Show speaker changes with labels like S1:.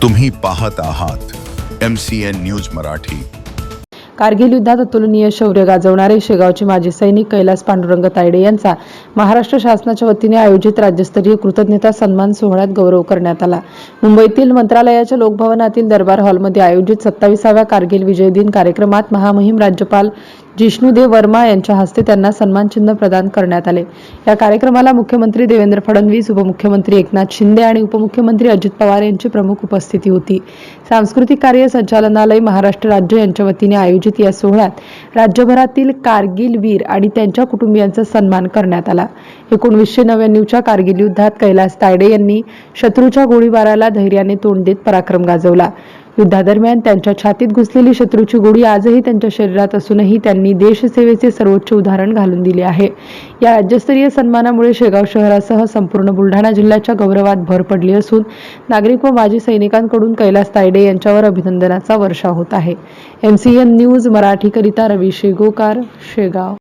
S1: तुम्ही पाहत आहात MCN न्यूज मराठी।
S2: कारगिल युद्धात अतुलनीय शौर्य गाजवणारे शेगावचे माजी सैनिक कैलास पांडुरंग तायडे यांचा महाराष्ट्र शासनाच्या वतीने आयोजित राज्यस्तरीय कृतज्ञता सन्मान सोहळ्यात गौरव करण्यात आला। मुंबईतील मंत्रालयाच्या लोकभवनातील दरबार हॉलमध्ये आयोजित 27व्या कारगिल विजय दिन कार्यक्रमात महामहिम राज्यपाल जिष्णुदेव वर्मा यांच्या हस्ते त्यांना सन्मानचिन्ह प्रदान करण्यात आले। या कार्यक्रमाला मुख्यमंत्री देवेंद्र फडणवीस, उपमुख्यमंत्री एकनाथ शिंदे आणि उपमुख्यमंत्री अजित पवार यांची प्रमुख उपस्थिती होती। सांस्कृतिक कार्य संचालनालय महाराष्ट्र राज्य यांच्या वतीने आयोजित या सोहळ्यात राज्यभरातील कारगिल वीर आणि त्यांच्या कुटुंबियांचा सन्मान करण्यात आला। 1999च्या कारगिल युद्धात कैलास तायडे यांनी शत्रूच्या गोळीबाराला धैर्याने तोंड देत पराक्रम गाजवला। युद्धादरम्यान त्यांच्या छातीत घुसलेली शत्रूची गोळी आजही त्यांच्या शरीरात असूनही त्यांनी देशसेवेचे सर्वोच्च उदाहरण घालून दिले आहे। या राज्यस्तरीय सन्मानामुळे शेगाव शहरासह संपूर्ण बुलढाणा जिल्ह्याच्या गौरवात भर पडली असून नागरिक व माजी सैनिकांकडून कैलास तायडे यांच्यावर अभिनंदनाचा वर्षाव होत आहे। MCN न्यूज मराठीकरिता रवी शेगोकार, शेगाव।